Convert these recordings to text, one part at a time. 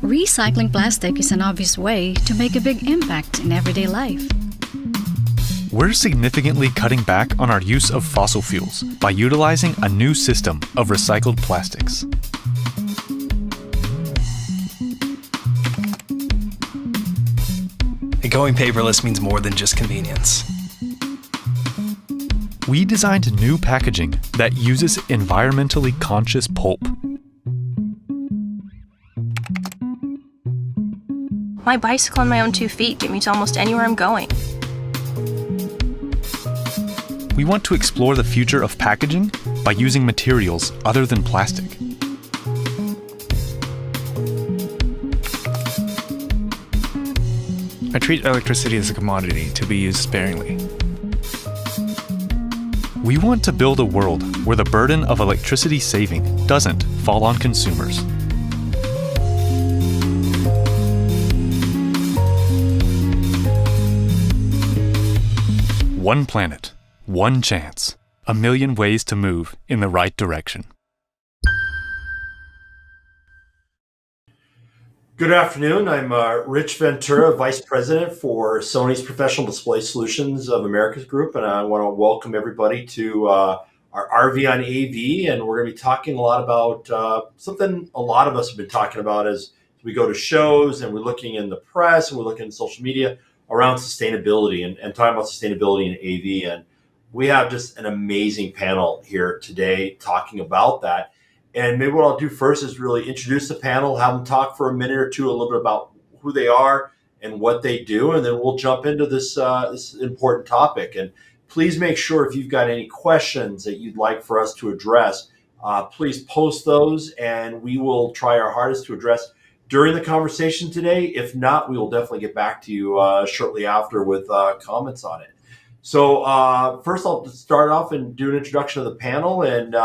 Recycling plastic is an obvious way to make a big impact in everyday life. We're significantly cutting back on our use of fossil fuels by utilizing a new system of recycled plastics. Going paperless means more than just convenience. We designed new packaging that uses environmentally conscious pulp. My bicycle on my own 2 feet get me to almost anywhere I'm going. We want to explore the future of packaging by using materials other than plastic. I treat electricity as a commodity to be used sparingly. We want to build a world where the burden of electricity saving doesn't fall on consumers. One planet, one chance, a million ways to move in the right direction. Good afternoon. I'm Rich Ventura, Vice President for Sony's Professional Display Solutions of Americas Group, and I want to welcome everybody to our RVonAV, and we're going to be talking a lot about something a lot of us have been talking about as we go to shows and we're looking in the press and we're looking in social media around sustainability and talking about sustainability in AV. And we have just an amazing panel here today talking about that. And maybe what I'll do first is really introduce the panel, have them talk for a minute or two, a little bit about who they are and what they do, and then we'll jump into this important topic. And please make sure if you've got any questions that you'd like for us to address, please post those, and we will try our hardest to address during the conversation today. If not, we will definitely get back to you shortly after with comments on it. So first I'll start off and do an introduction of the panel. And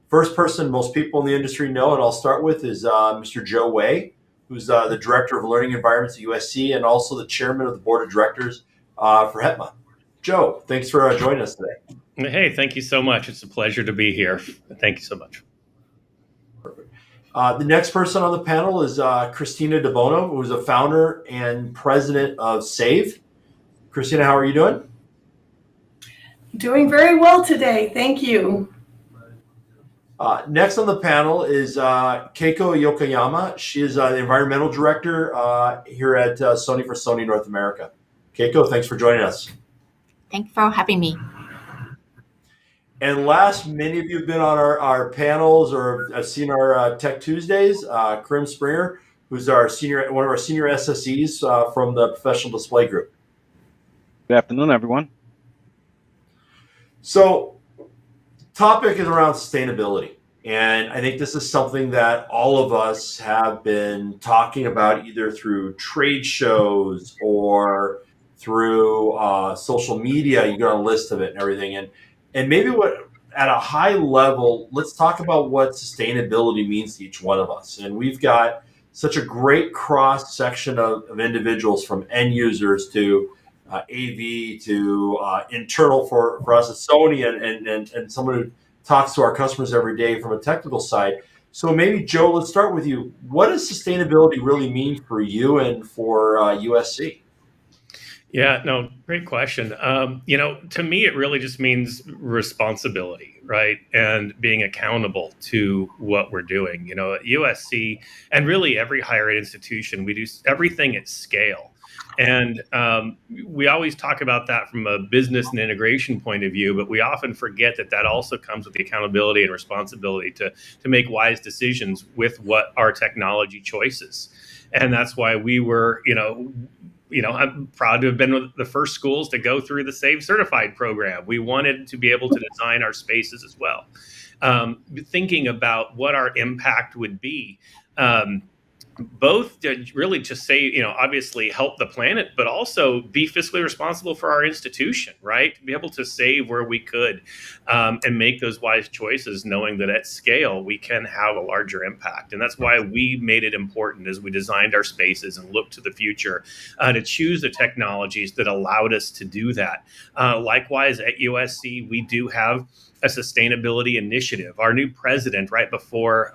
first person most people in the industry know, and I'll start with, is Mr. Joe Wei, who's the Director of Learning Environments at USC and also the Chairman of the Board of Directors for HETMA. Joe, thanks for joining us today. Hey, thank you so much. It's a pleasure to be here. Thank you so much. Perfect. The next person on the panel is Christina De Bono, who's a founder and president of SAVE. Christina, how are you doing? Doing very well today. Thank you. Next on the panel is Keiko Yokoyama. She is the environmental director here at Sony for Sony North America. Keiko, thanks for joining us. Thank you for having me. And last, many of you have been on our panels or have seen our Tech Tuesdays. Krim Springer, who's one of our senior SSEs from the Professional Display Group. Good afternoon, everyone. So, topic is around sustainability. And I think this is something that all of us have been talking about either through trade shows or through social media. You got a list of it and everything. And maybe at a high level, let's talk about what sustainability means to each one of us. And we've got such a great cross section of individuals, from end users to AV to internal for us at Sony and someone who talks to our customers every day from a technical side. So maybe, Joe, let's start with you. What does sustainability really mean for you and for USC? Yeah, no, great question. To me, it really just means responsibility, right? And being accountable to what we're doing. At USC and really every higher ed institution, we do everything at scale. And we always talk about that from a business and integration point of view, but we often forget that also comes with the accountability and responsibility to make wise decisions with what our technology choices. And that's why we were, I'm proud to have been one of the first schools to go through the SAVE certified program. We wanted to be able to design our spaces as well. Thinking about what our impact would be, both to really just say, obviously help the planet, but also be fiscally responsible for our institution, right? To be able to save where we could and make those wise choices, knowing that at scale, we can have a larger impact. And that's why we made it important as we designed our spaces and looked to the future to choose the technologies that allowed us to do that. Likewise, at USC, we do have a sustainability initiative. Our new president, right before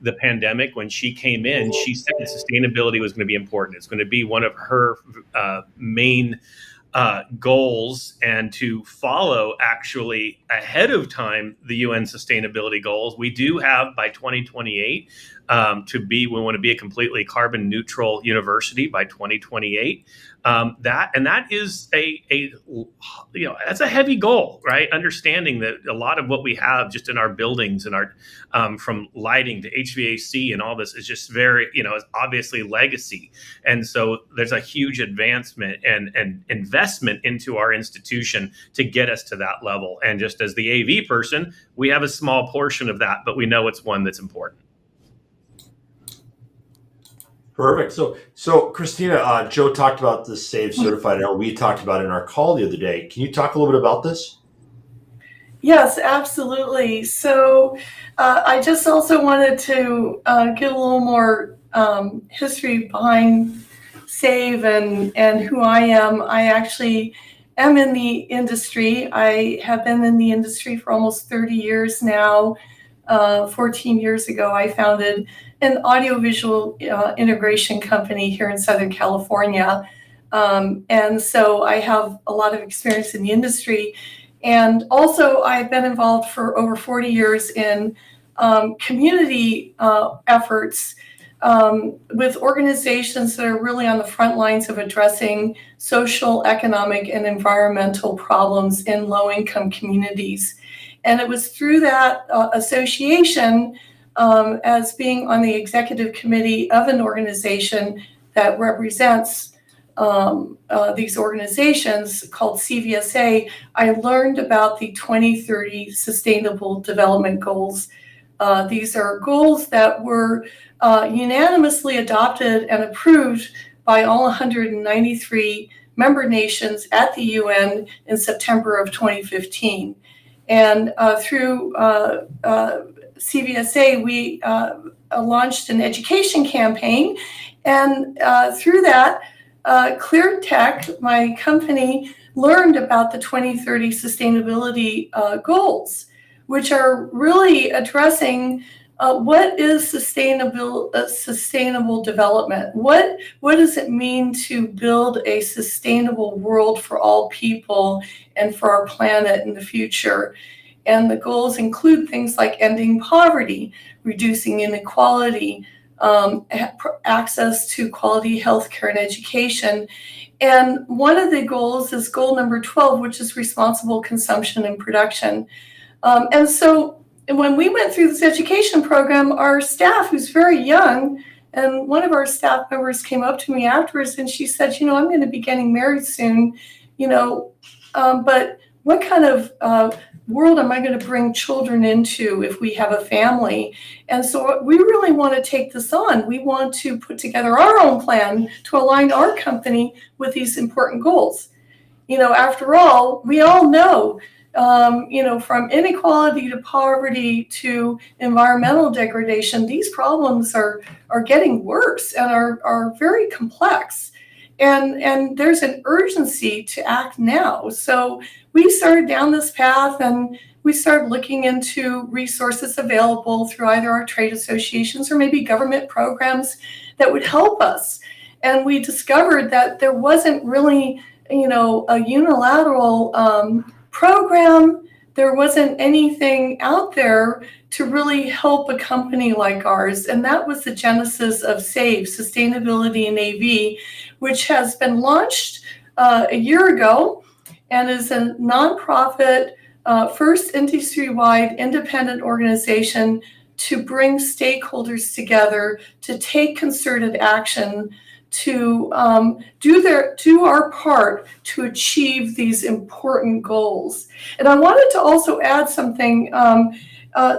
the pandemic, when she came in, she said sustainability was going to be important. It's going to be one of her main goals, and to follow actually ahead of time the UN sustainability goals. We do have by 2028 we want to be a completely carbon neutral university by 2028. That is that's a heavy goal, right? Understanding that a lot of what we have just in our buildings and our from lighting to HVAC and all this is just very, is obviously legacy. And so there's a huge advancement and investment into our institution to get us to that level. And just as the AV person, we have a small portion of that, but we know it's one that's important. Perfect. So Christina, Joe talked about the SAVE certified, or we talked about it in our call the other day. Can you talk a little bit about this? Yes, absolutely. So I just also wanted to get a little more history behind SAVE and who I am. I actually am in the industry. I have been in the industry for almost 30 years now. 14 years ago, I founded an audiovisual integration company here in Southern California. And so I have a lot of experience in the industry. And also I've been involved for over 40 years in community efforts with organizations that are really on the front lines of addressing social, economic, and environmental problems in low-income communities. And it was through that association, as being on the executive committee of an organization that represents these organizations called CVSA, I learned about the 2030 Sustainable Development Goals. These are goals that were unanimously adopted and approved by all 193 member nations at the UN in September of 2015. And through CVSA, we launched an education campaign. And through that, ClearTech, my company, learned about the 2030 sustainability goals, which are really addressing what is sustainable development? What does it mean to build a sustainable world for all people and for our planet in the future? And the goals include things like ending poverty, reducing inequality, access to quality healthcare and education. And one of the goals is goal number 12, which is responsible consumption and production. And so when we went through this education program, our staff, who's very young, and one of our staff members came up to me afterwards and she said, I'm going to be getting married soon, but what kind of world am I going to bring children into if we have a family? And so we really want to take this on. We want to put together our own plan to align our company with these important goals. After all, we all know, from inequality to poverty to environmental degradation, these problems are getting worse and are very complex. And there's an urgency to act now. So we started down this path and we started looking into resources available through either our trade associations or maybe government programs that would help us. And we discovered that there wasn't really, a unilateral program. There wasn't anything out there to really help a company like ours. And that was the genesis of SAVE, Sustainability in AV, which has been launched a year ago and is a nonprofit, first industry-wide independent organization to bring stakeholders together to take concerted action to do our part to achieve these important goals. And I wanted to also add something.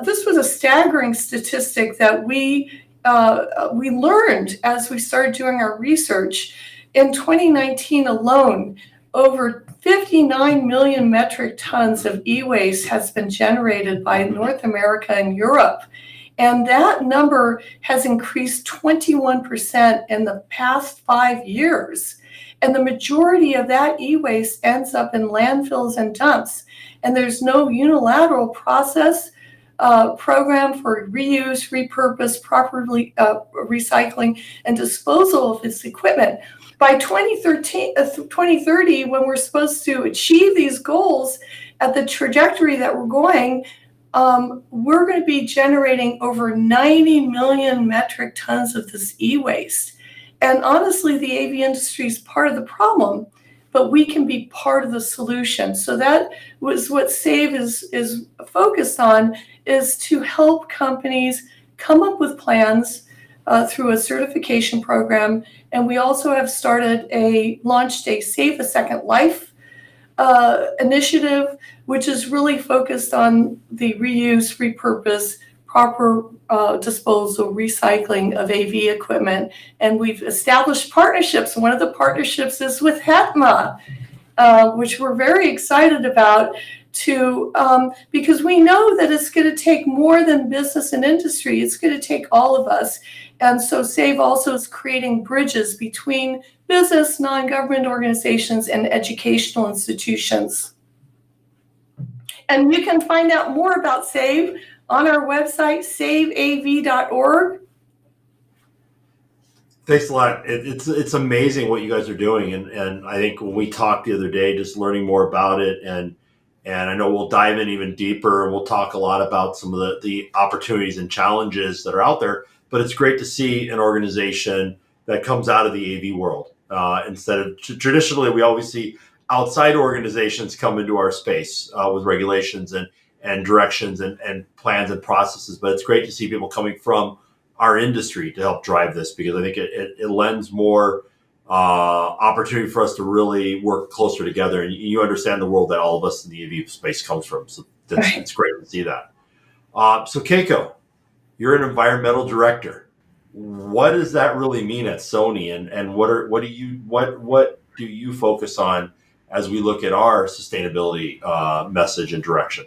This was a staggering statistic that we learned as we started doing our research. In 2019 alone, over 59 million metric tons of e-waste has been generated by North America and Europe. And that number has increased 21% in the past 5 years. And the majority of that e-waste ends up in landfills and dumps. And there's no unilateral process program for reuse, repurpose, properly recycling, and disposal of this equipment. By 2030, when we're supposed to achieve these goals at the trajectory that we're going, we're going to be generating over 90 million metric tons of this e-waste. And honestly, the AV industry is part of the problem, but we can be part of the solution. So that was what SAVE is focused on, is to help companies come up with plans through a certification program. And we also have launched a Save a Second Life initiative, which is really focused on the reuse, repurpose, proper disposal, recycling of AV equipment. And we've established partnerships. One of the partnerships is with HETMA, which we're very excited about, because we know that it's going to take more than business and industry. It's going to take all of us. And so SAVE also is creating bridges between business, non-government organizations, and educational institutions. And you can find out more about SAVE on our website, saveav.org. Thanks a lot. It's amazing what you guys are doing, and I think when we talked the other day, just learning more about it, and I know we'll dive in even deeper, and we'll talk a lot about some of the opportunities and challenges that are out there. But it's great to see an organization that comes out of the AV world instead of traditionally we always see outside organizations come into our space with regulations and directions and plans and processes. But it's great to see people coming from our industry to help drive this, because I think it lends more opportunity for us to really work closer together. And you understand the world that all of us in the AV space comes from. So it's great to see that. So Keiko, you're an environmental director. What does that really mean at Sony, and what do you focus on as we look at our sustainability message and direction?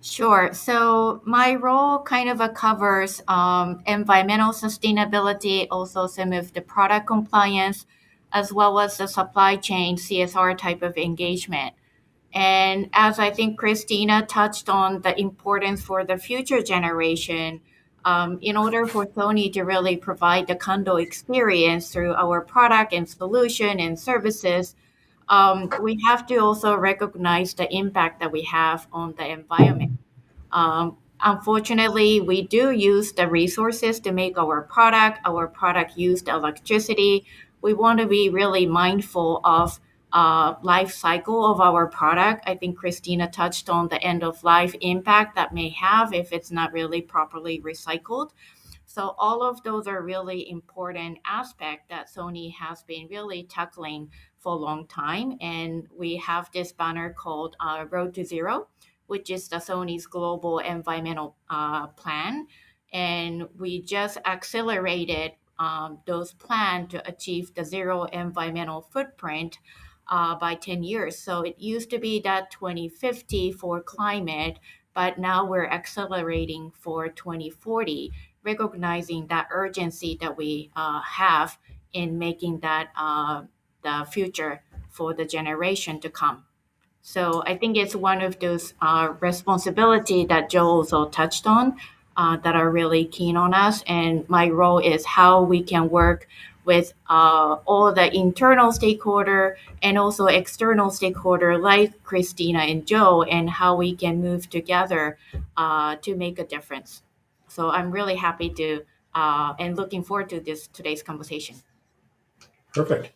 Sure. So my role kind of covers environmental sustainability, also some of the product compliance, as well as the supply chain CSR type of engagement. And as I think Christina touched on, the importance for the future generation, in order for Sony to really provide the condo experience through our product and solution and services, we have to also recognize the impact that we have on the environment. Unfortunately, we do use the resources to make our product used electricity. We want to be really mindful of life cycle of our product. I think Christina touched on the end of life impact that may have if it's not really properly recycled. So all of those are really important aspects that Sony has been really tackling for a long time. And we have this banner called Road to Zero, which is the Sony's global environmental plan. And we just accelerated those plans to achieve the zero environmental footprint by 10 years. So it used to be that 2050 for climate, but now we're accelerating for 2040, recognizing that urgency that we have in making that the future for the generation to come. So I think it's one of those responsibility that Joe also touched on that are really keen on us. And my role is how we can work with all the internal stakeholder and also external stakeholder like Christina and Joe, and how we can move together to make a difference. So I'm really happy to and looking forward to today's conversation. Perfect.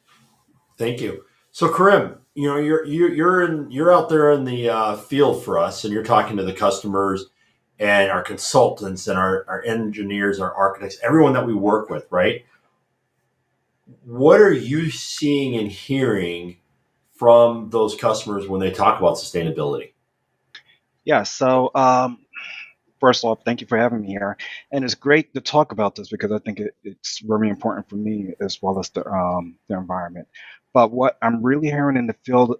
Thank you. So Karim, you're out there in the field for us, and you're talking to the customers and our consultants and our engineers, our architects, everyone that we work with, right? What are you seeing and hearing from those customers when they talk about sustainability? Yeah, so first of all, thank you for having me here. And it's great to talk about this because I think it's really important for me as well as the environment. But what I'm really hearing in the field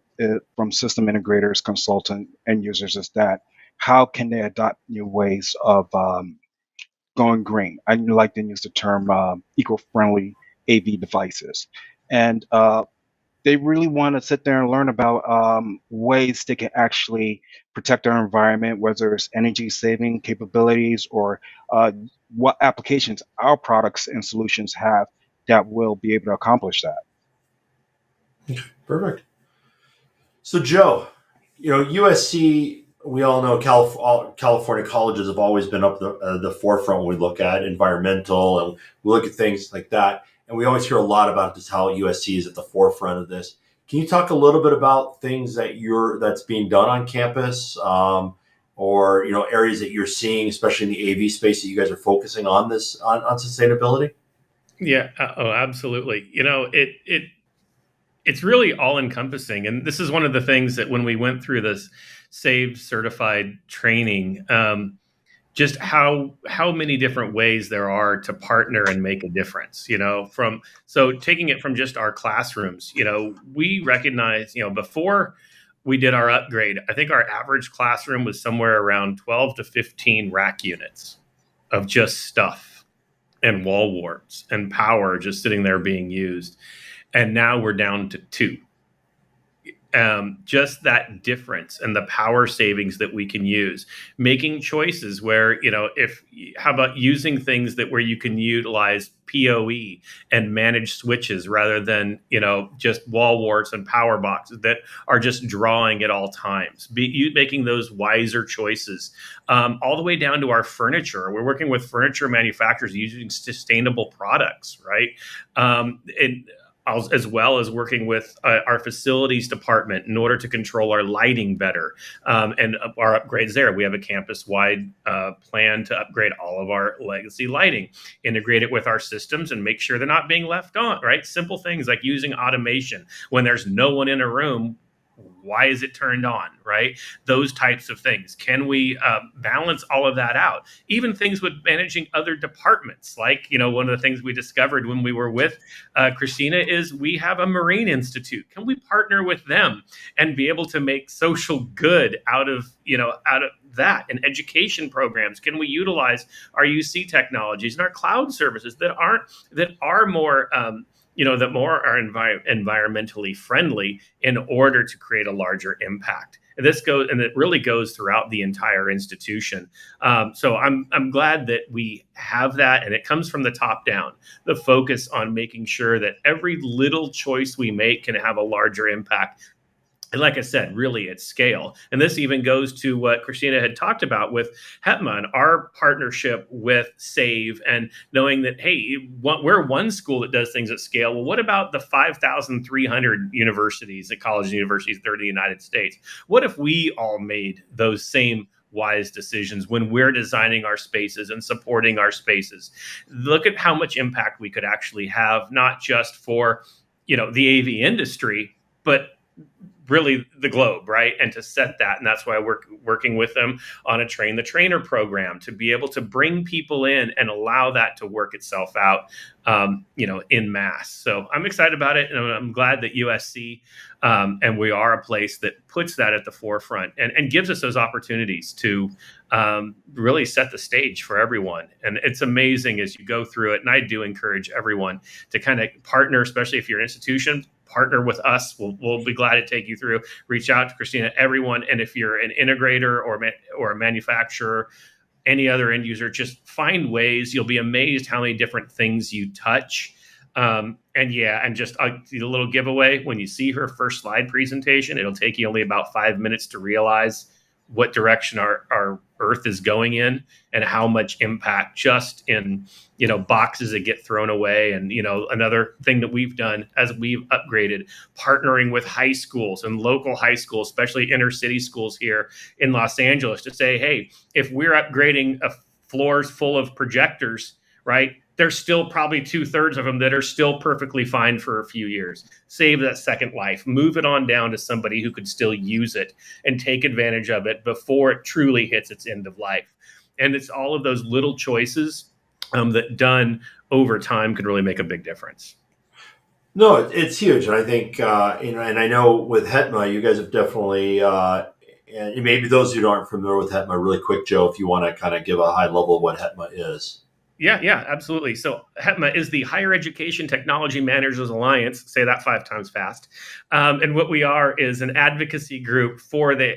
from system integrators, consultants, end users is that how can they adopt new ways of going green? I like to use the term eco-friendly AV devices. And they really want to sit there and learn about ways they can actually protect their environment, whether it's energy saving capabilities or uh, what applications our products and solutions have that will be able to accomplish that. Perfect. So, Joe, USC, we all know California colleges have always been up the forefront when we look at environmental and we look at things like that. And we always hear a lot about just how USC is at the forefront of this. Can you talk a little bit about things that's being done on campus, or areas that you're seeing, especially in the AV space, that you guys are focusing on this on sustainability? Yeah. Oh, absolutely. It's really all encompassing. And this is one of the things that when we went through this SAVE certified training, just how many different ways there are to partner and make a difference, so taking it from just our classrooms, we recognize, before we did our upgrade, I think our average classroom was somewhere around 12 to 15 rack units of just stuff and wall warts and power just sitting there being used. And now we're down to 2. Just that difference and the power savings that we can use, making choices where, how about using things where you can utilize PoE and manage switches rather than, just wall warts and power boxes that are just drawing at all times, making those wiser choices, all the way down to our furniture. We're working with furniture manufacturers using sustainable products, right? As well as working with our facilities department in order to control our lighting better, and our upgrades there. We have a campus-wide plan to upgrade all of our legacy lighting, integrate it with our systems, and make sure they're not being left on, right? Simple things like using automation. When there's no one in a room, why is it turned on, right? Those types of things. Can we balance all of that out? Even things with managing other departments. Like, one of the things we discovered when we were with Christina is we have a Marine Institute. Can we partner with them and be able to make social good out of that, and education programs? Can we utilize our UC technologies and our cloud services that are more that more are environmentally friendly in order to create a larger impact? And it really goes throughout the entire institution. So I'm glad that we have that, and it comes from the top down. The focus on making sure that every little choice we make can have a larger impact. And like I said, really at scale. And this even goes to what Christina had talked about with HETMA and our partnership with SAVE, and knowing that, hey, we're one school that does things at scale. Well, what about the 5,300 universities, college universities that are in the United States? What if we all made those same wise decisions when we're designing our spaces and supporting our spaces? Look at how much impact we could actually have, not just for, the AV industry, but really the globe, right? And to set that. And that's why we're working with them on a train the trainer program to be able to bring people in and allow that to work itself out, in mass. So I'm excited about it. And I'm glad that USC, and we are a place that puts that at the forefront and gives us those opportunities to really set the stage for everyone. And it's amazing as you go through it. And I do encourage everyone to kind of partner, especially if you're an institution. Partner with us. We'll be glad to take you through. Reach out to Christina, everyone. And if you're an integrator or a manufacturer, any other end user, just find ways. You'll be amazed how many different things you touch. And just a little giveaway. When you see her first slide presentation, it'll take you only about 5 minutes to realize what direction our Earth is going in and how much impact just in, boxes that get thrown away. And, another thing that we've done as we've upgraded, partnering with high schools and local high schools, especially inner city schools here in Los Angeles, to say, hey, if we're upgrading floors full of projectors, right, there's still probably 2/3 of them that are still perfectly fine for a few years. Save that second life, move it on down to somebody who could still use it and take advantage of it before it truly hits its end of life. And it's all of those little choices that done over time could really make a big difference. No, it's huge. And I think, and I know with HETMA, you guys have definitely, and maybe those who aren't familiar with HETMA, really quick, Joe, if you want to kind of give a high level of what HETMA is. Yeah, absolutely. So HETMA is the Higher Education Technology Managers Alliance. Say that 5 times fast. And what we are is an advocacy group for the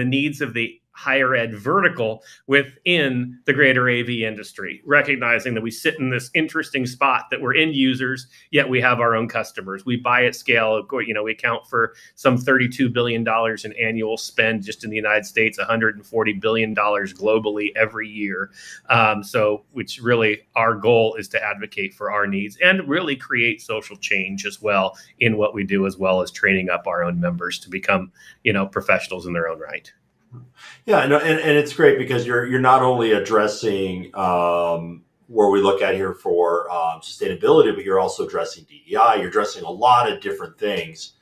needs of the higher ed vertical within the greater AV industry, recognizing that we sit in this interesting spot that we're end users, yet we have our own customers. We buy at scale. We account for some $32 billion in annual spend just in the United States, $140 billion globally every year. Which really our goal is to advocate for our needs and really create social change as well in what we do, as well as training up our own members to become, professionals in their own right. Yeah, and it's great because you're not only addressing where we look at here for sustainability, but you're also addressing DEI. You're addressing a lot of different things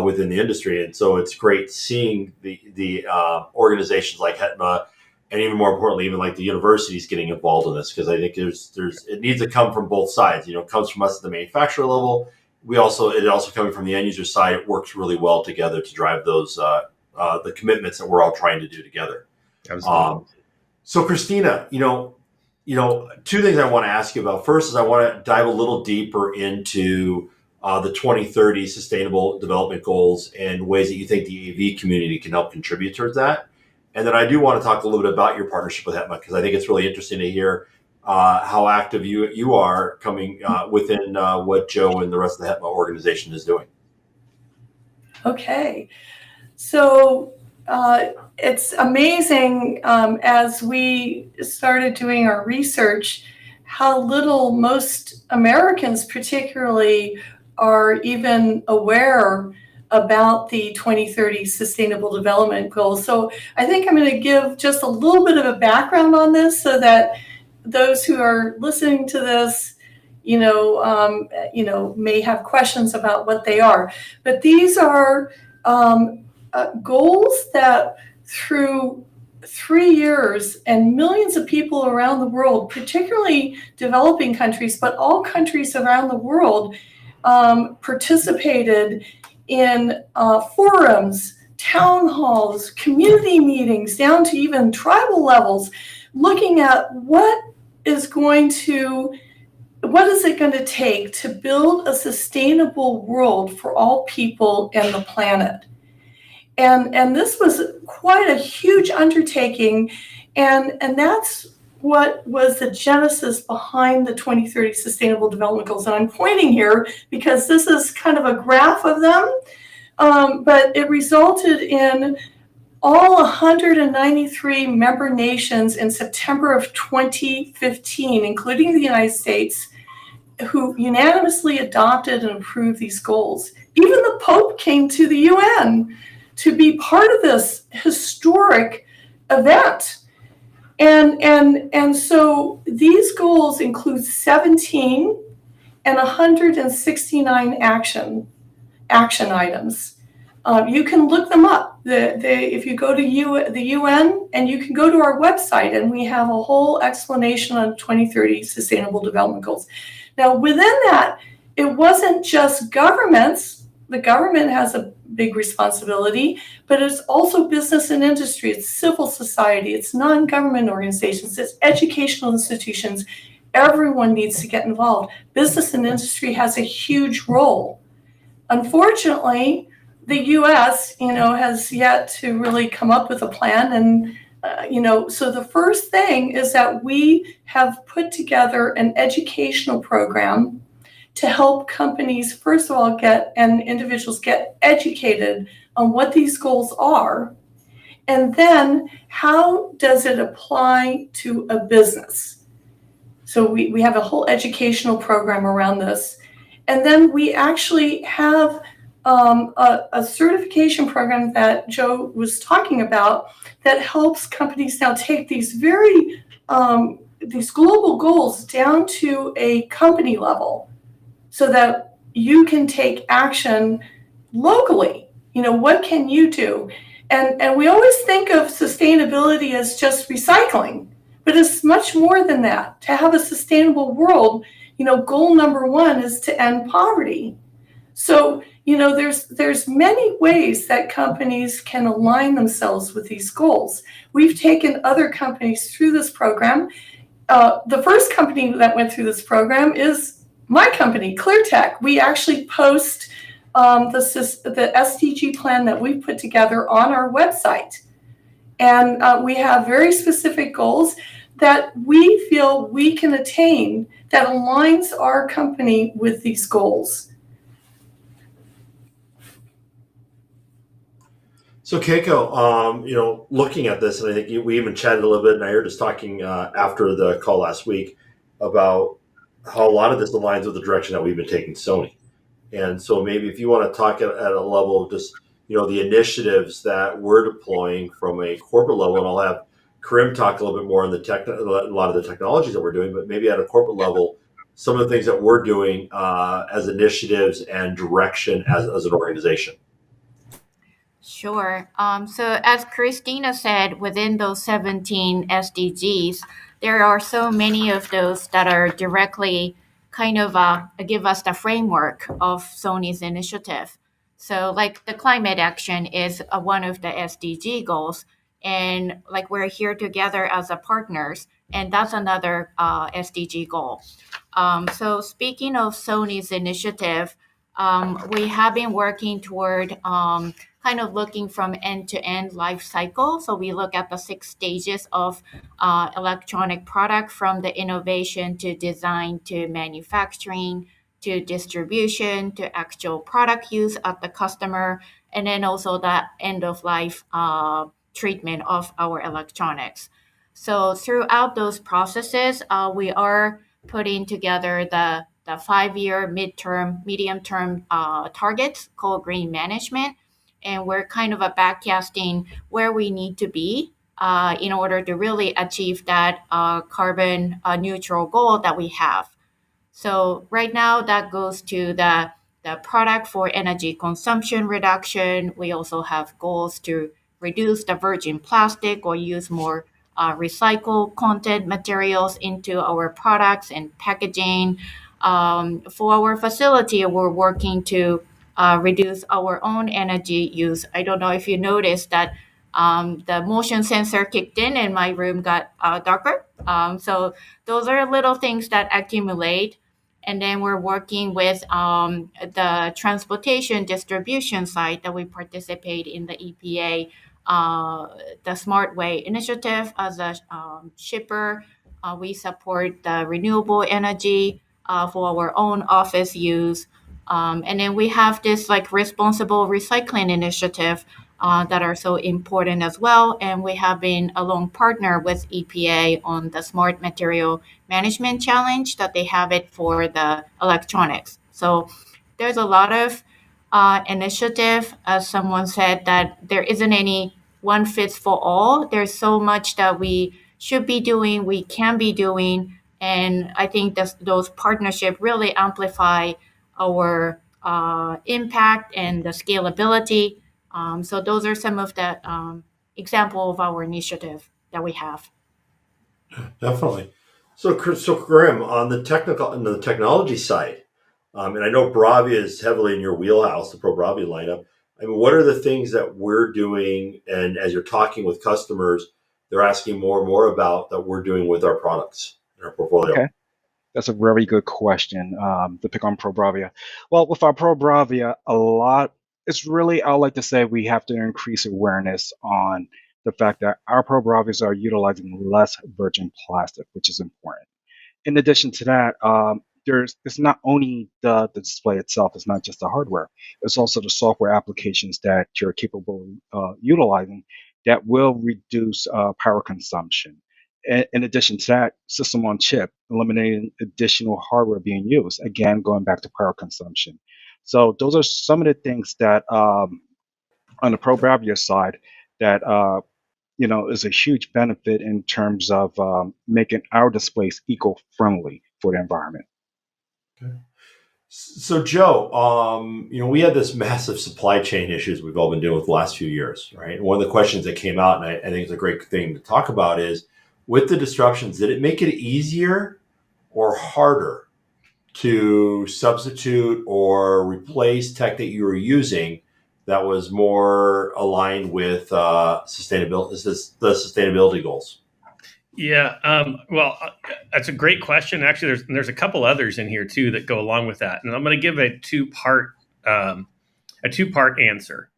within the industry, and so it's great seeing the organizations like HETMA, and even more importantly, even like the universities getting involved in this, because I think it needs to come from both sides. It comes from us at the manufacturer level. It also coming from the end user side. It works really well together to drive those. The commitments that we're all trying to do together. Absolutely. So Christina, two things I want to ask you about. First is I want to dive a little deeper into the 2030 Sustainable Development Goals and ways that you think the AV community can help contribute towards that. And then I do want to talk a little bit about your partnership with HETMA, because I think it's really interesting to hear how active you are coming within what Joe and the rest of the HETMA organization is doing. Okay. So it's amazing as we started doing our research, how little most Americans particularly are even aware about the 2030 Sustainable Development Goals. So I think I'm going to give just a little bit of a background on this so that those who are listening to this, may have questions about what they are. But these are goals that through 3 years and millions of people around the world, particularly developing countries, but all countries around the world, participated in forums, town halls, community meetings, down to even tribal levels, looking at what is it going to take to build a sustainable world for all people and the planet. And this was quite a huge undertaking, and that's what was the genesis behind the 2030 Sustainable Development Goals. And I'm pointing here because this is kind of a graph of them, but it resulted in all 193 member nations in September of 2015, including the United States, who unanimously adopted and approved these goals. Even the Pope came to the UN to be part of this historic event. And so these goals include 17 and 169 action items. You can look them up. If you go to the UN, and you can go to our website, and we have a whole explanation on 2030 Sustainable Development Goals. Now, within that, it wasn't just governments. The government has a big responsibility, but it's also business and industry, it's civil society, it's non-government organizations, it's educational institutions. Everyone needs to get involved. Business and industry has a huge role. Unfortunately, the U.S., has yet to really come up with a plan. And, so the first thing is that we have put together an educational program to help companies, first of all, and individuals get educated on what these goals are. And then how does it apply to a business? So we have a whole educational program around this. And then we actually have a certification program that Joe was talking about that helps companies now take these these global goals down to a company level so that you can take action locally. What can you do? And we always think of sustainability as just recycling, but it's much more than that. To have a sustainable world, goal number 1 is to end poverty. So, there's many ways that companies can align themselves with these goals. We've taken other companies through this program, the first company that went through this program is my company, ClearTech. We actually post the SDG plan that we put together on our website. And we have very specific goals that we feel we can attain that aligns our company with these goals. So Keiko, looking at this, and I think we even chatted a little bit, and I heard us talking after the call last week about how a lot of this aligns with the direction that we've been taking Sony. And so maybe if you want to talk at a level of just, the initiatives that we're deploying from a corporate level, and I'll have Karim talk a little bit more on a lot of the technologies that we're doing, but maybe at a corporate level, some of the things that we're doing as initiatives and direction as an organization. Sure. So as Christina said, within those 17 SDGs, there are so many of those that are directly kind of give us the framework of Sony's initiative. So like the climate action is one of the SDG goals. And like we're here together as a partners, and that's another SDG goal. So speaking of Sony's initiative, we have been working toward kind of looking from end-to-end life cycle. So we look at the 6 stages of electronic product, from the innovation to design to manufacturing to distribution to actual product use at the customer, and then also the end-of-life treatment of our electronics. So throughout those processes, we are putting together the 5-year medium-term targets called green management. And we're kind of backcasting where we need to be in order to really achieve that carbon neutral goal that we have. So right now that goes to the product for energy consumption reduction. We also have goals to reduce the virgin plastic or use more recycled content materials into our products and packaging. For our facility, we're working to reduce our own energy use. I don't know if you noticed that the motion sensor kicked in and my room got darker. So those are little things that accumulate. And then we're working with the transportation distribution side that we participate in the EPA, the Smart Way initiative as a shipper. We support the renewable energy for our own office use. And then we have this like responsible recycling initiative that are so important as well. And we have been a long partner with EPA on the Smart Material Management Challenge that they have it for the electronics. So there's a lot of initiative, as someone said, that there isn't any one fits for all. There's so much that we should be doing, we can be doing. And I think those partnerships really amplify our impact and the scalability. So those are some of the example of our initiative that we have. Definitely. So Karim, on the technology side, and I know Bravia is heavily in your wheelhouse, the Pro Bravia lineup. I mean, what are the things that we're doing, and as you're talking with customers, they're asking more and more about that we're doing with our products in our portfolio? Okay. That's a very good question to pick on Pro Bravia. Well, with our Pro Bravia, it's really, I like to say we have to increase awareness on the fact that our Pro Bravias are utilizing less virgin plastic, which is important. In addition to that, it's not only the display itself, it's not just the hardware, it's also the software applications that you're capable of utilizing that will reduce power consumption. In addition to that, system on chip, eliminating additional hardware being used, again, going back to power consumption. So those are some of the things that on the Pro Bravia side that is a huge benefit in terms of making our displays eco-friendly for the environment. Okay. So Joe, we had this massive supply chain issues we've all been dealing with the last few years, right? And one of the questions that came out, and I think it's a great thing to talk about, is with the disruptions, did it make it easier or harder to substitute or replace tech that you were using that was more aligned with the sustainability goals? Yeah, well, that's a great question. Actually, there's a couple others in here too that go along with that, and I'm going to give a two part answer.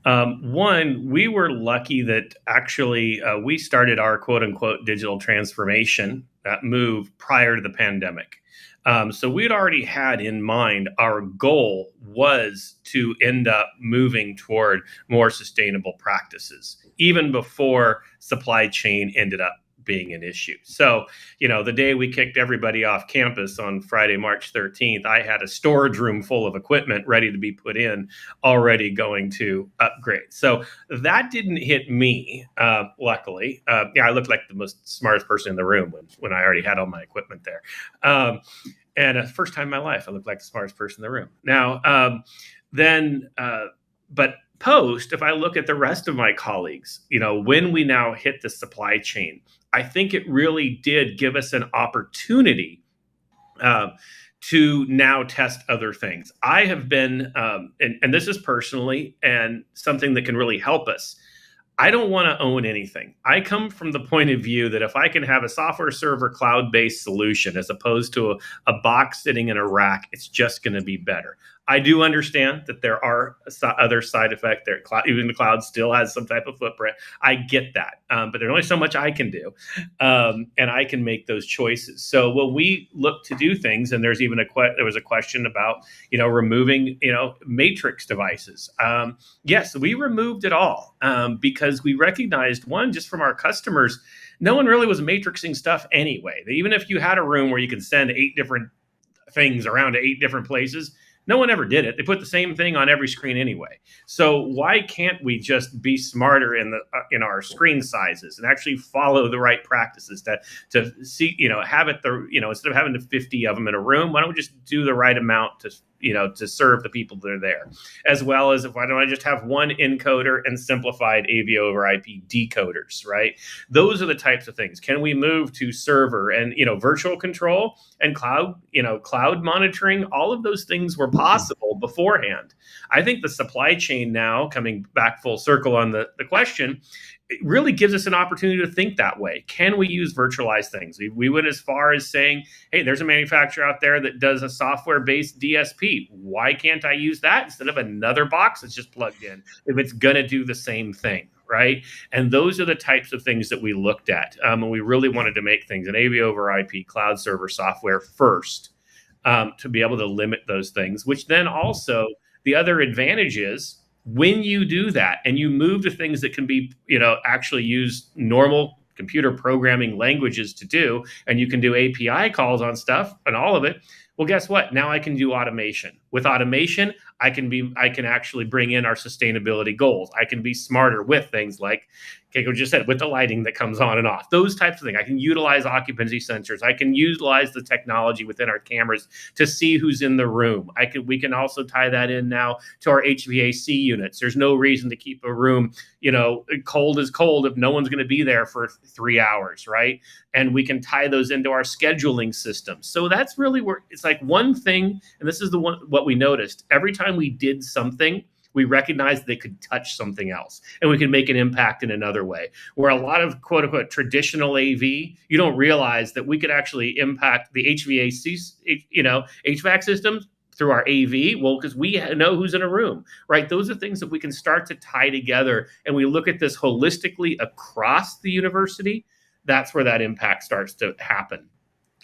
One, we were lucky that actually we started our quote unquote digital transformation, that move, prior to the pandemic. So we'd already had in mind our goal was to end up moving toward more sustainable practices, even before supply chain ended up being an issue. So, the day we kicked everybody off campus on Friday, March 13th, I had a storage room full of equipment ready to be put in, already going to upgrade. So that didn't hit me, luckily. I looked like the most smartest person in the room when I already had all my equipment there. And first time in my life, I looked like the smartest person in the room. Now, but post, if I look at the rest of my colleagues, when we now hit the supply chain, I think it really did give us an opportunity to now test other things. I have been, and this is personally and something that can really help us. I don't want to own anything. I come from the point of view that if I can have a software server cloud-based solution as opposed to a box sitting in a rack, it's just going to be better. I do understand that there are other side effects there. Even the cloud still has some type of footprint. I get that, but there's only so much I can do, and I can make those choices. So when we look to do things, and there's even there was a question about removing matrix devices. Yes, we removed it all because we recognized, one, just from our customers, no one really was matrixing stuff anyway. Even if you had a room where you could send 8 different things around to 8 different places, no one ever did it. They put the same thing on every screen anyway. So why can't we just be smarter in our screen sizes and actually follow the right practices to see, have it instead of having 50 of them in a room, why don't we just do the right amount to serve the people that are there, as well as why don't I just have one encoder and simplified AV over IP decoders, right? Those are the types of things. Can we move to server and, virtual control and cloud monitoring? All of those things were possible beforehand. I think the supply chain now, coming back full circle on the question, it really gives us an opportunity to think that way. Can we use virtualized things? We went as far as saying, hey, there's a manufacturer out there that does a software-based DSP. Why can't I use that instead of another box that's just plugged in if it's going to do the same thing, right? And those are the types of things that we looked at. And we really wanted to make things an AV over IP cloud server software first to be able to limit those things, which then also the other advantage is, when you do that and you move to things that can be, actually use normal computer programming languages to do, and you can do API calls on stuff and all of it, well, guess what? Now I can do automation. With automation, I can actually bring in our sustainability goals. I can be smarter with things like Keiko just said, with the lighting that comes on and off, those types of things. I can utilize occupancy sensors. I can utilize the technology within our cameras to see who's in the room. We can also tie that in now to our HVAC units. There's no reason to keep a room, cold as cold if no one's going to be there for 3 hours, right? And we can tie those into our scheduling system. So that's really where it's like one thing, and this is what we noticed. Every time we did something, we recognized they could touch something else and we could make an impact in another way. Where a lot of quote unquote traditional AV, you don't realize that we could actually impact the HVAC systems through our AV. Well, because we know who's in a room, right? Those are things that we can start to tie together, and we look at this holistically across the university. That's where that impact starts to happen.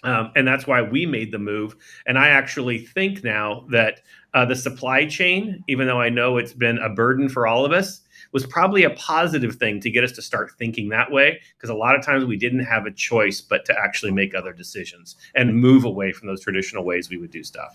And that's why we made the move. And I actually think now that the supply chain, even though I know it's been a burden for all of us, was probably a positive thing to get us to start thinking that way, because a lot of times we didn't have a choice but to actually make other decisions and move away from those traditional ways we would do stuff.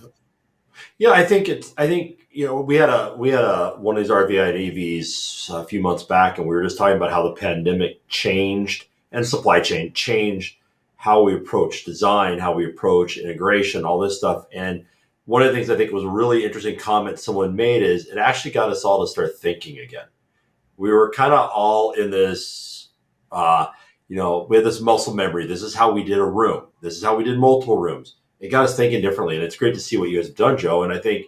Yeah, I think we had one of these RVonAVs a few months back, and we were just talking about how the pandemic changed and supply chain changed how we approach design, how we approach integration, all this stuff. And one of the things I think was a really interesting comment someone made is it actually got us all to start thinking again. We were kind of all in this, we had this muscle memory. This is how we did a room. This is how we did multiple rooms. It got us thinking differently. And it's great to see what you guys have done, Joe. And I think,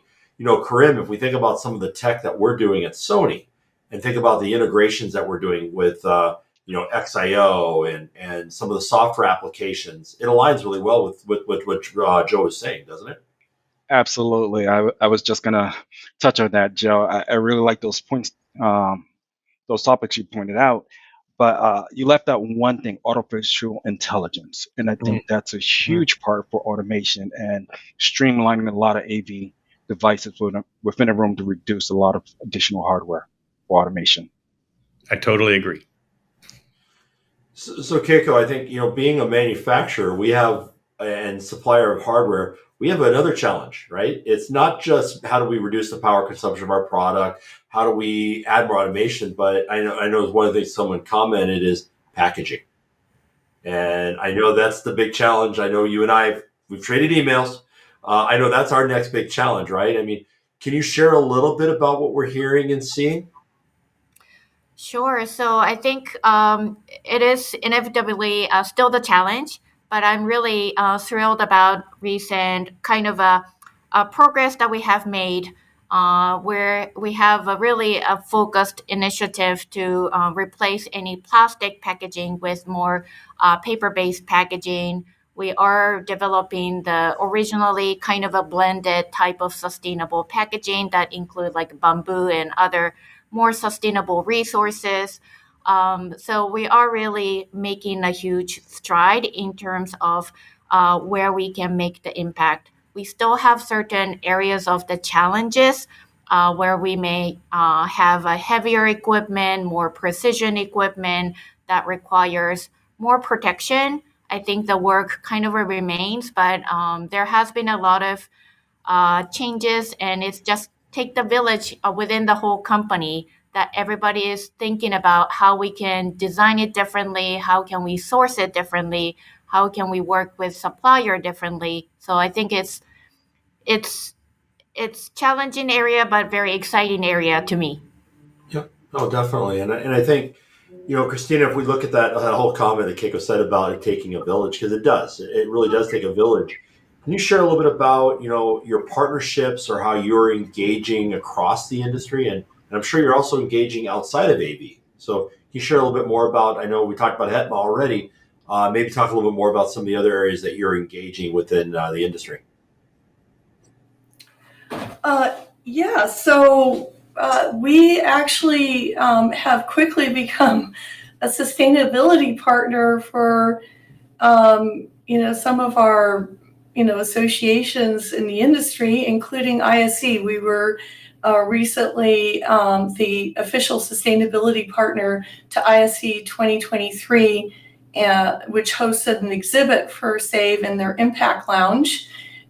Karim, if we think about some of the tech that we're doing at Sony and think about the integrations that we're doing with, XIO and some of the software applications. It aligns really well with what Joe was saying, doesn't it? Absolutely. I was just gonna touch on that, Joe. I really like those points, those topics you pointed out, but you left out one thing: artificial intelligence, and I think that's a huge part for automation and streamlining a lot of AV devices within a room to reduce a lot of additional hardware for automation. I totally agree. So Keiko, I think, being a manufacturer, and supplier of hardware, we have another challenge, right? It's not just how do we reduce the power consumption of our product, how do we add more automation, but I know one of the things someone commented is packaging. And I know that's the big challenge. I know you and we've traded emails. I know that's our next big challenge, right? I mean, can you share a little bit about what we're hearing and seeing? Sure. So I think it is inevitably still the challenge, but I'm really thrilled about recent kind of a progress that we have made, where we have a focused initiative to replace any plastic packaging with more paper-based packaging. We are developing the originally kind of a blended type of sustainable packaging that include like bamboo and other more sustainable resources. So we are really making a huge stride in terms of where we can make the impact. We still have certain areas of the challenges where we may have a heavier equipment, more precision equipment that requires more protection. I think the work kind of remains, but there has been a lot of changes, and it's just take the village within the whole company that everybody is thinking about how we can design it differently, how can we source it differently, how can we work with supplier differently. So I think it's challenging area, but very exciting area to me. Yeah, no, definitely. And I think, Christina, if we look at that whole comment that Keiko said about it taking a village, because it does, it really does take a village. Can you share a little bit about, your partnerships or how you're engaging across the industry? And I'm sure you're also engaging outside of AV. So can you share a little bit more about, I know we talked about HETMA already, maybe talk a little bit more about some of the other areas that you're engaging within the industry. Yeah, so we actually have quickly become a sustainability partner for, some of our associations in the industry, including ISE. We were recently the official sustainability partner to ISE 2023, which hosted an exhibit for SAVE in their Impact Lounge.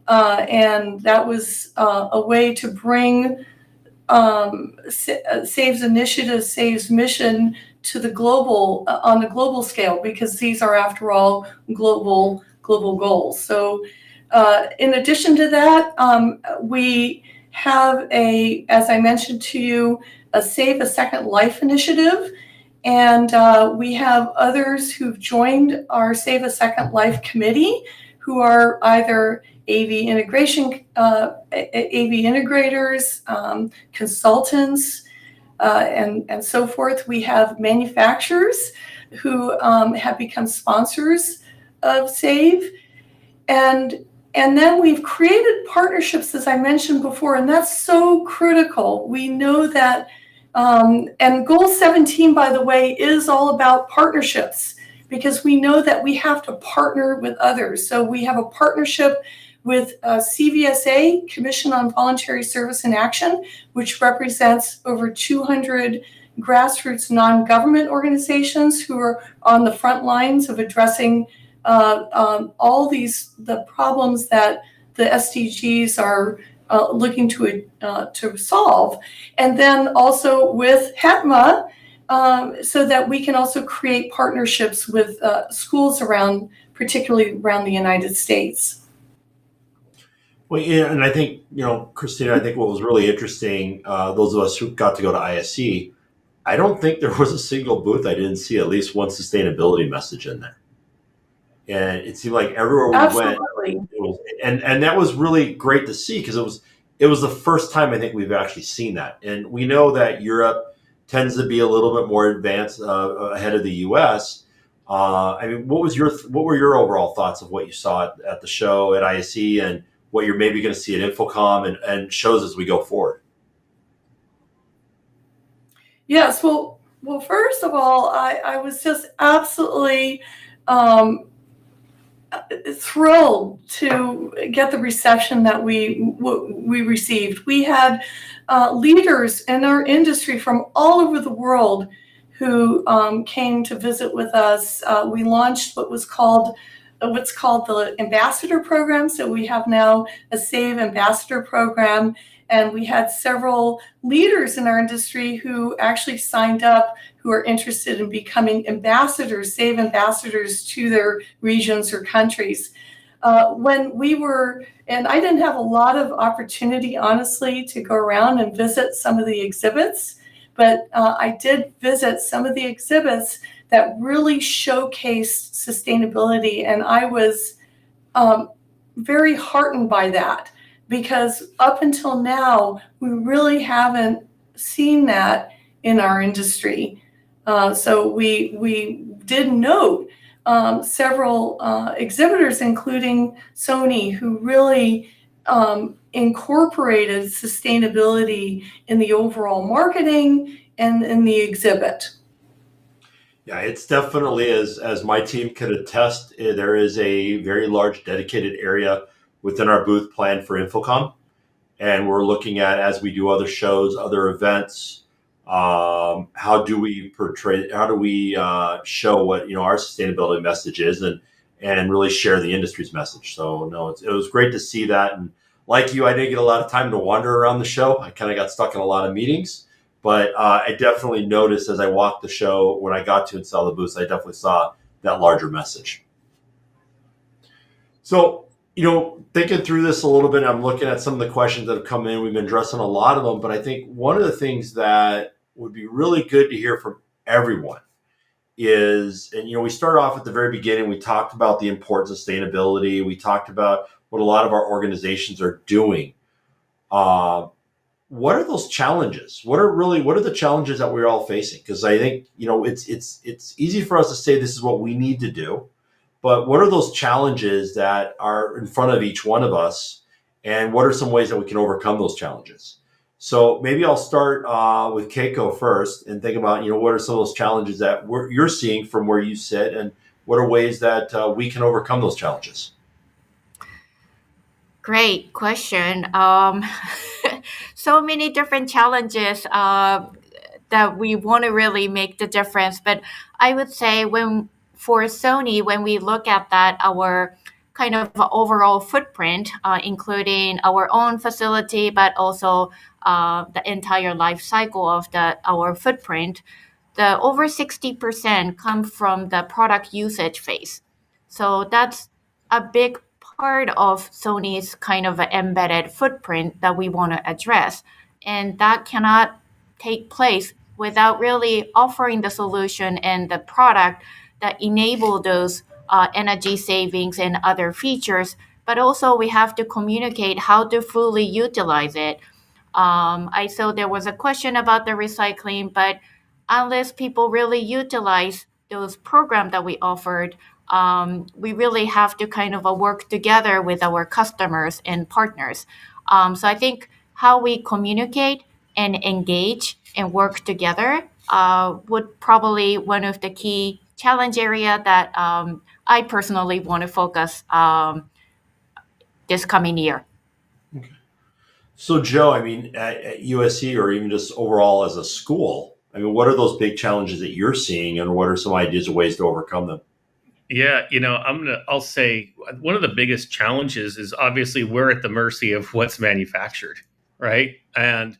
And that was a way to bring SAVE's initiative, SAVE's mission to the global, on a global scale, because these are, after all, global goals. So in addition to that, we have as I mentioned to you, a Save a Second Life initiative. And we have others who've joined our Save a Second Life committee who are either AV integrators, consultants, and so forth. We have manufacturers who have become sponsors of SAVE. And then we've created partnerships, as I mentioned before, and that's so critical. We know that, and Goal 17, by the way, is all about partnerships, because we know that we have to partner with others. So we have a partnership with CVSA, Commission on Voluntary Service and Action, which represents over 200 grassroots non-government organizations who are on the front lines of addressing all the problems that the SDGs are looking to solve. And then also with HETMA, so that we can also create partnerships with schools particularly around the United States. Well, yeah, and I think, Christina, I think what was really interesting, those of us who got to go to ISE, I don't think there was a single booth I didn't see at least one sustainability message in there. And it seemed like everywhere we Absolutely. went, and that was really great to see, because it was the first time I think we've actually seen that. And we know that Europe tends to be a little bit more advanced ahead of the U.S. I mean, what were your overall thoughts of what you saw at the show at ISE and what you're maybe going to see at Infocom and shows as we go forward? Yes, well, first of all, I was just absolutely thrilled to get the reception that we received. We had leaders in our industry from all over the world who came to visit with us. We launched what's called the ambassador program. So we have now a SAVE ambassador program, and we had several leaders in our industry who actually signed up, who are interested in becoming ambassadors, SAVE ambassadors to their regions or countries. When we were, and I didn't have a lot of opportunity, honestly, to go around and visit some of the exhibits, but I did visit some of the exhibits that really showcased sustainability, and I was very heartened by that, because up until now, we really haven't seen that in our industry. So we did note several exhibitors, including Sony, who really incorporated sustainability in the overall marketing and in the exhibit. Yeah, it's definitely, as my team could attest, there is a very large dedicated area within our booth planned for Infocom. And we're looking at, as we do other shows, other events, how do we show what our sustainability message is and really share the industry's message. So no, it was great to see that. And like you, I didn't get a lot of time to wander around the show. I kind of got stuck in a lot of meetings. But I definitely noticed as I walked the show, when I got to and saw the booths, I definitely saw that larger message. So, thinking through this a little bit, I'm looking at some of the questions that have come in. We've been addressing a lot of them, but I think one of the things that would be really good to hear from everyone is, and we started off at the very beginning, we talked about the importance of sustainability. We talked about what a lot of our organizations are doing. What are those challenges? What are the challenges that we're all facing? Because I think, it's easy for us to say this is what we need to do, but what are those challenges that are in front of each one of us? And what are some ways that we can overcome those challenges? So maybe I'll start with Keiko first and think about, what are some of those challenges that you're seeing from where you sit, and what are ways that we can overcome those challenges? Great question. So many different challenges that we want to really make the difference. But I would say for Sony, when we look at that, our kind of overall footprint, including our own facility, but also the entire life cycle of our footprint, the over 60% come from the product usage phase. So that's a big part of Sony's kind of embedded footprint that we want to address. And that cannot take place without really offering the solution and the product that enable those energy savings and other features. But also we have to communicate how to fully utilize it. I saw there was a question about the recycling, but unless people really utilize those programs that we offered, we really have to kind of work together with our customers and partners. So I think how we communicate and engage and work together would probably one of the key challenge area that I personally want to focus this coming year. Okay. So Joe, I mean, at USC or even just overall as a school, I mean, what are those big challenges that you're seeing, and what are some ideas or ways to overcome them? Yeah, I'll say one of the biggest challenges is obviously we're at the mercy of what's manufactured, right? And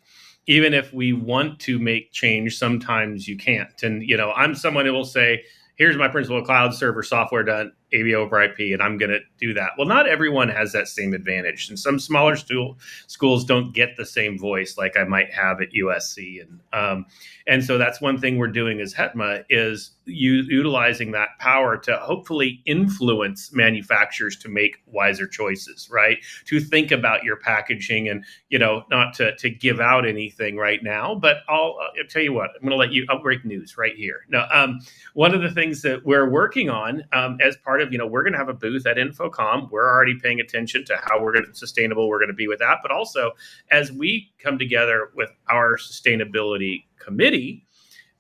even if we want to make change, sometimes you can't. And, I'm someone who will say, here's my principal cloud server software done. AV over IP, and I'm going to do that. Well, not everyone has that same advantage, and some smaller schools don't get the same voice like I might have at USC, and so that's one thing we're doing as HETMA is utilizing that power to hopefully influence manufacturers to make wiser choices, right? To think about your packaging and, not to give out anything right now, but I'll tell you what, I'm going to let you break news right here. Now, one of the things that we're working on as part of, we're going to have a booth at InfoComm. We're already paying attention to how sustainable we're going to be with that. But also as we come together with our sustainability committee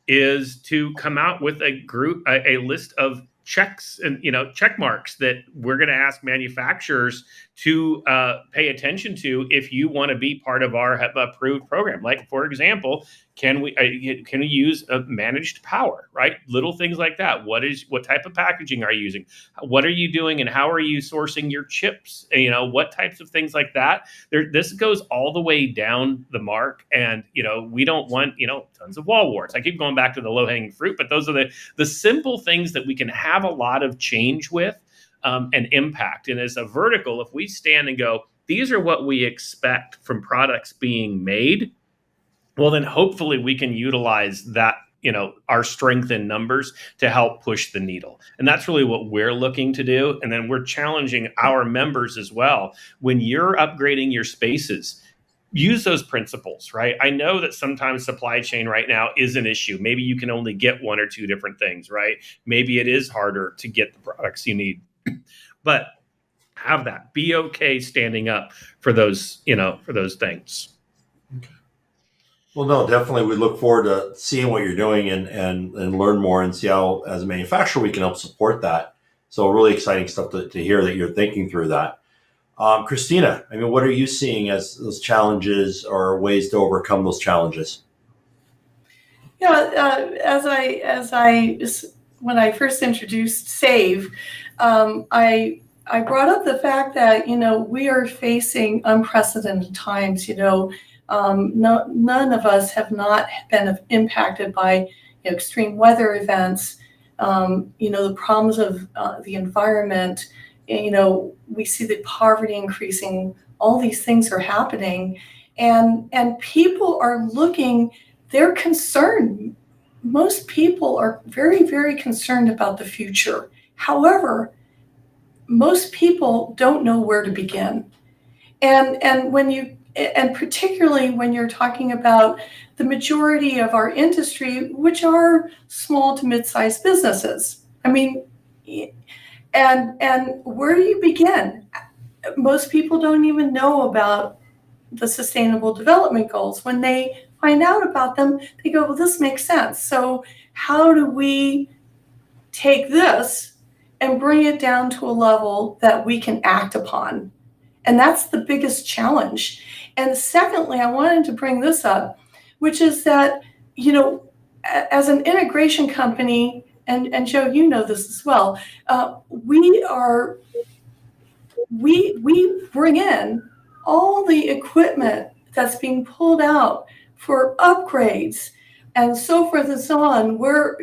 is to come out with a list of checks and check marks that we're going to ask manufacturers to pay attention to if you want to be part of our HEPA approved program. Like, for example, can we use a managed power, right? Little things like that. What type of packaging are you using? What are you doing, and how are you sourcing your chips? What types of things like that. This goes all the way down the mark, and we don't want tons of wall warts. I keep going back to the low hanging fruit, but those are the simple things that we can have a lot of change with and impact. And as a vertical, if we stand and go, these are what we expect from products being made, well, then hopefully we can utilize that, our strength in numbers to help push the needle. And that's really what we're looking to do. And then we're challenging our members as well. When you're upgrading your spaces, use those principles, right? I know that sometimes supply chain right now is an issue. Maybe you can only get one or two different things, right? Maybe it is harder to get the products you need, but have that. Be okay standing up for those, for those things. Okay. Well, no, definitely. We look forward to seeing what you're doing and learn more and see how, as a manufacturer, we can help support that. So really exciting stuff to hear that you're thinking through that. Christina, what are you seeing as those challenges or ways to overcome those challenges? Yeah, when I first introduced SAVE, I brought up the fact that we are facing unprecedented times. None of us have not been impacted by extreme weather events. The problems of the environment. We see the poverty increasing. All these things are happening, and people are looking. They're concerned. Most people are very, very concerned about the future. However, most people don't know where to begin, and particularly when you're talking about the majority of our industry, which are small to mid-sized businesses. And where do you begin? Most people don't even know about the Sustainable Development Goals. When they find out about them, they go, well, this makes sense. So how do we take this and bring it down to a level that we can act upon? And that's the biggest challenge. And secondly, I wanted to bring this up, which is that, as an integration company, and Joe, you know this as well, we bring in all the equipment that's being pulled out for upgrades and so forth and so on. We're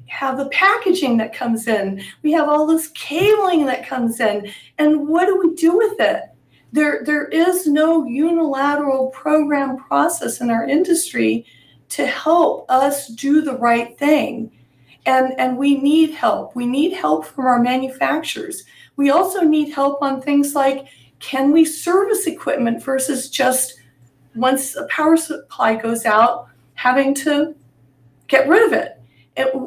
have the packaging that comes in. We have all this cabling that comes in. And what do we do with it? There is no unilateral program process in our industry to help us do the right thing. And we need help. We need help from our manufacturers. We also need help on things like, can we service equipment versus just once a power supply goes out, having to get rid of it.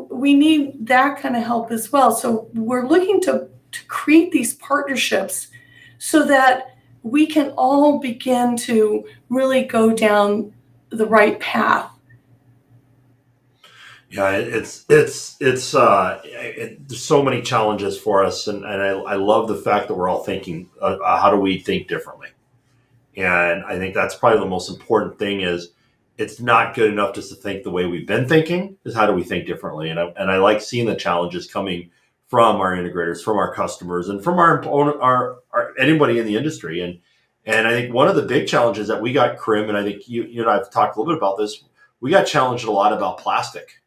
We need that kind of help as well. So we're looking to create these partnerships so that we can all begin to really go down the right path. Yeah, there's so many challenges for us, and I love the fact that we're all thinking, how do we think differently? And I think that's probably the most important thing is it's not good enough just to think the way we've been thinking, is how do we think differently? And I like seeing the challenges coming from our integrators, from our customers, and from our anybody in the industry. And I think one of the big challenges that we got, Krim, and I think you and I have talked a little bit about this, we got challenged a lot about plastic.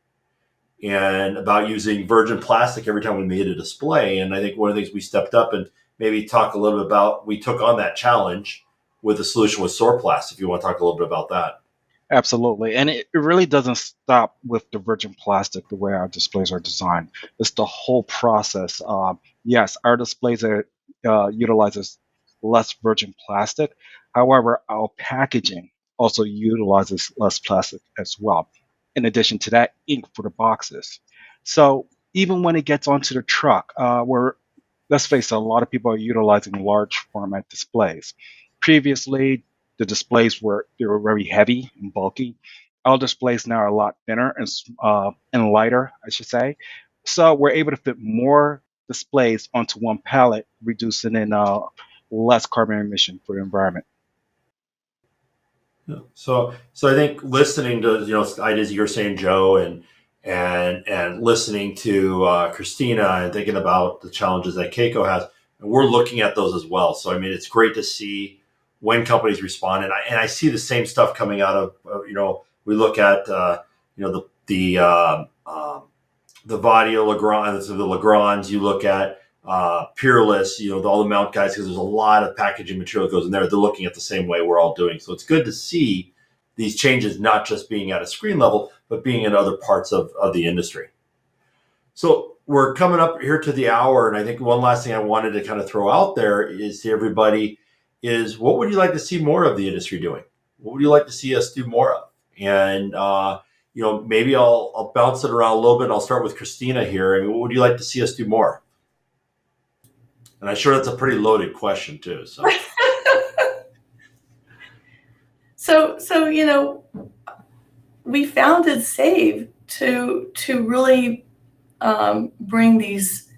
and about using virgin plastic every time we made a display. And I think one of the things we stepped up and maybe talk a little bit about, we took on that challenge with a solution with Sorplast, if you want to talk a little bit about that. Absolutely. And it really doesn't stop with the virgin plastic, the way our displays are designed. It's the whole process. Yes, our displays utilizes less virgin plastic. However, our packaging also utilizes less plastic as well. In addition to that, ink for the boxes. So even when it gets onto the truck, where, let's face it, a lot of people are utilizing large format displays. Previously, the displays were very heavy and bulky. Our displays now are a lot thinner and lighter, I should say. So we're able to fit more displays onto one pallet, reducing in less carbon emission for the environment. So I think listening to ideas you're saying, Joe, and listening to Christina and thinking about the challenges that Keiko has, and we're looking at those as well. So I mean, it's great to see when companies respond, and I see the same stuff coming out of we look at the Vadio Legrand, the Legrands. You look at Peerless, all the mount guys, because there's a lot of packaging material that goes in there. They're looking at the same way we're all doing. So it's good to see these changes not just being at a screen level, but being in other parts of the industry. So we're coming up here to the hour, and I think one last thing I wanted to kind of throw out there is to everybody is, what would you like to see more of the industry doing? What would you like to see us do more of? And maybe I'll bounce it around a little bit. I'll start with Christina here. I mean, what would you like to see us do more? And I'm sure that's a pretty loaded question too. So we founded SAVE to really bring these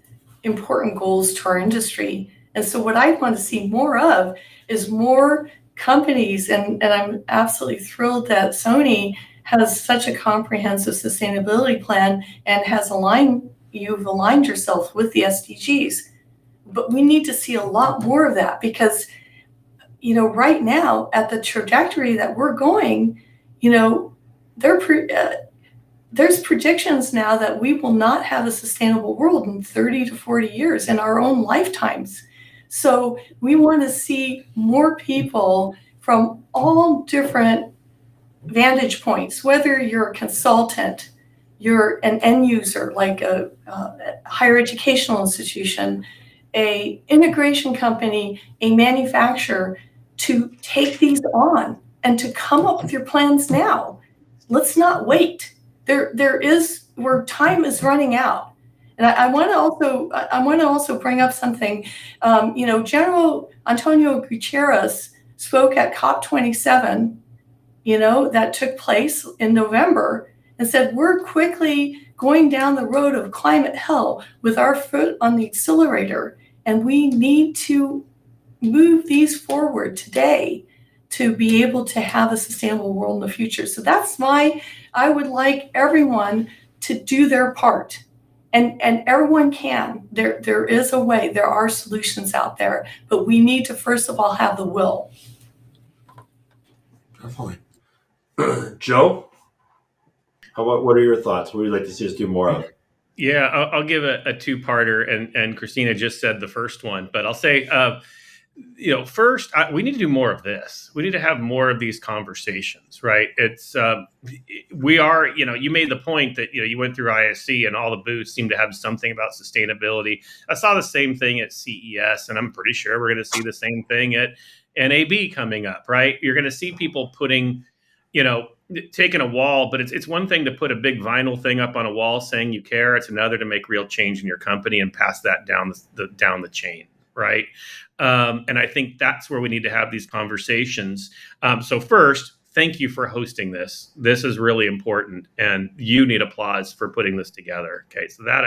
important goals to our industry. And so what I want to see more of is more companies, and I'm absolutely thrilled that Sony has such a comprehensive sustainability plan and you've aligned yourself with the SDGs. But we need to see a lot more of that, because right now, at the trajectory that we're going, there's predictions now that we will not have a sustainable world in 30 to 40 years in our own lifetimes. So we want to see more people from all different vantage points, whether you're a consultant, you're an end user, like a higher educational institution, a integration company, a manufacturer, to take these on and to come up with your plans now. Let's not wait. There is where time is running out. And I want to also bring up something. General Antonio Guterres spoke at COP27, that took place in November, and said, we're quickly going down the road of climate hell with our foot on the accelerator, and we need to move these forward today to be able to have a sustainable world in the future. So I would like everyone to do their part. And everyone can. There is a way. There are solutions out there, but we need to first of all have the will. Definitely. Joe, what are your thoughts? What would you like to see us do more of? Yeah, I'll give a two-parter, and Christina just said the first one, but I'll say, first, we need to do more of this. We need to have more of these conversations, right? It's we are, you made the point that you went through ISC and all the booths seem to have something about sustainability. I saw the same thing at CES, and I'm pretty sure we're going to see the same thing at NAB coming up, right? You're going to see people putting, taking a wall, but it's one thing to put a big vinyl thing up on a wall saying you care. It's another to make real change in your company and pass that down the chain, right? And I think that's where we need to have these conversations. So first, thank you for hosting this. This is really important, and you need applause for putting this together. Okay, so that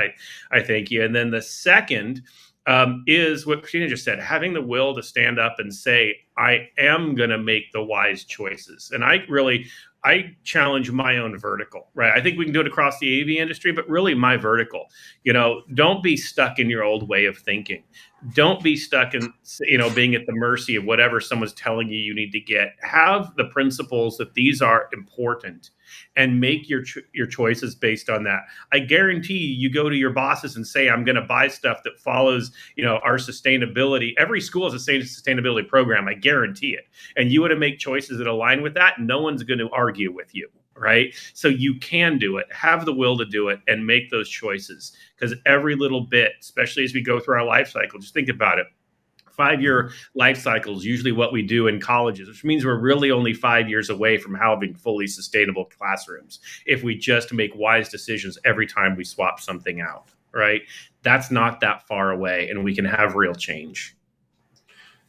I thank you. And then the second is what Christina just said, having the will to stand up and say, I am going to make the wise choices. And I challenge my own vertical, right? I think we can do it across the AV industry, but really my vertical. Don't be stuck in your old way of thinking. Don't be stuck in, being at the mercy of whatever someone's telling you need to get. Have the principles that these are important, and make your choices based on that. I guarantee you go to your bosses and say, I'm going to buy stuff that follows, our sustainability. Every school has a sustainability program. I guarantee it. And you want to make choices that align with that. No one's going to argue with you. Right. So you can do it, have the will to do it, and make those choices, because every little bit, especially as we go through our life cycle, just think about it. 5-year life cycle is usually what we do in colleges, which means we're really only 5 years away from having fully sustainable classrooms if we just make wise decisions every time we swap something out. Right. That's not that far away, and we can have real change.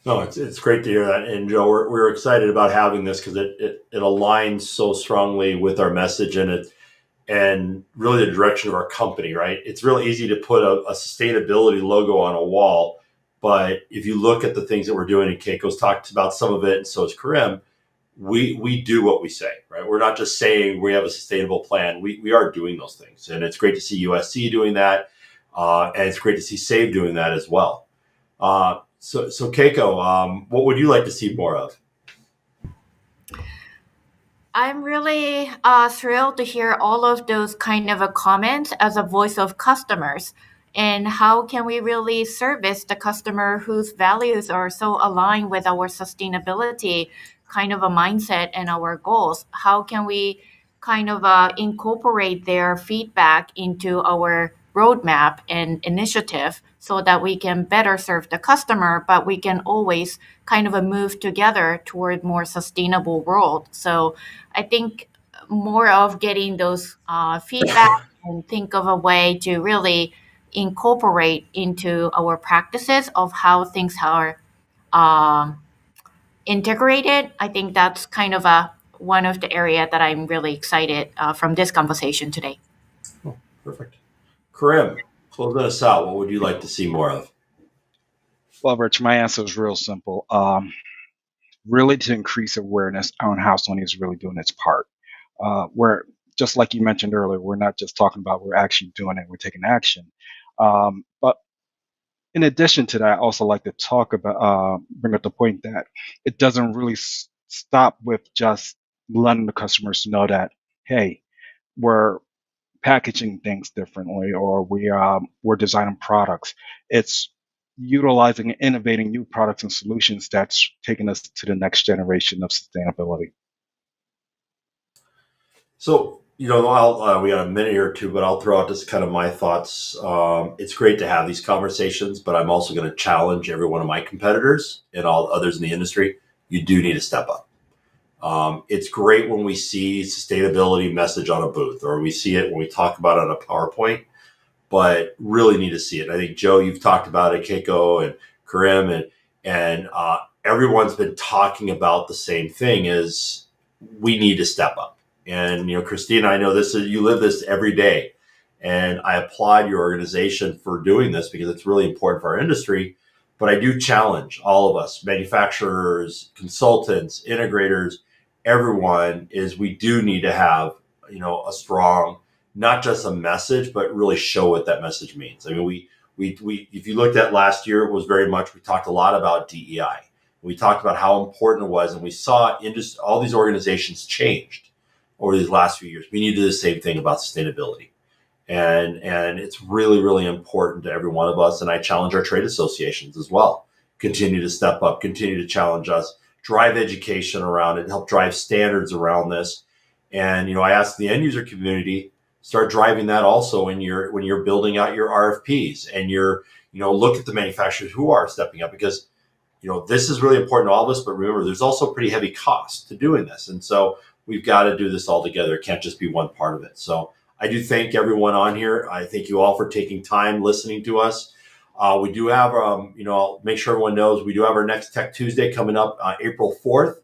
No, it's great to hear that. And Joe, we're excited about having this because it aligns so strongly with our message and really the direction of our company, right? It's really easy to put a sustainability logo on a wall, but if you look at the things that we're doing, and Keiko's talked about some of it, and so has Karim, we do what we say, right? We're not just saying we have a sustainable plan. We are doing those things. And it's great to see USC doing that. And it's great to see SAVE doing that as well. So Keiko, what would you like to see more of? I'm really thrilled to hear all of those kind of comments as a voice of customers. And how can we really service the customer whose values are so aligned with our sustainability kind of a mindset and our goals? How can we kind of incorporate their feedback into our roadmap and initiative so that we can better serve the customer, but we can always kind of move together toward more sustainable world. So I think more of getting those feedback and think of a way to really incorporate into our practices of how things are integrated. I think that's kind of one of the area that I'm really excited from this conversation today. Oh, perfect. Karim, closing us out, what would you like to see more of? Well, Rich, my answer is real simple. Really to increase awareness on how Sony is really doing its part. We're, just like you mentioned earlier, we're not just talking about, we're actually doing it, we're taking action. But in addition to that, I also like to talk about, bring up the point that it doesn't really stop with just letting the customers know that, hey, we're packaging things differently, or we're designing products. It's utilizing and innovating new products and solutions that's taking us to the next generation of sustainability. So, we got a minute or two, but I'll throw out just kind of my thoughts. It's great to have these conversations, but I'm also going to challenge every one of my competitors and all others in the industry. You do need to step up. It's great when we see sustainability message on a booth, or we see it when we talk about it on a PowerPoint, but really need to see it. I think, Joe, you've talked about it, Keiko and Karim, and everyone's been talking about the same thing: is we need to step up. And, Christina, I know you live this every day, and I applaud your organization for doing this because it's really important for our industry. But I do challenge all of us, manufacturers, consultants, integrators, everyone, is we do need to have, a strong, not just a message, but really show what that message means. I mean, we if you looked at last year, it was very much, we talked a lot about DEI. We talked about how important it was, and we saw all these organizations changed over these last few years. We need to do the same thing about sustainability. And it's really, really important to every one of us. And I challenge our trade associations as well. Continue to step up, continue to challenge us, drive education around it, help drive standards around this. And, I ask the end user community, start driving that also when you're building out your RFPs, and look at the manufacturers who are stepping up, because, this is really important to all of us. But remember, there's also pretty heavy costs to doing this. And so we've got to do this all together. It can't just be one part of it. So I do thank everyone on here. I thank you all for taking time listening to us. We do have, I'll make sure everyone knows, we do have our next Tech Tuesday coming up April 4th.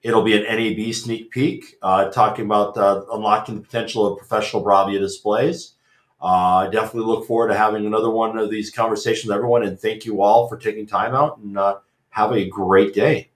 It'll be an NAB sneak peek, talking about unlocking the potential of professional Bravia displays. I definitely look forward to having another one of these conversations with everyone. And thank you all for taking time out, and have a great day.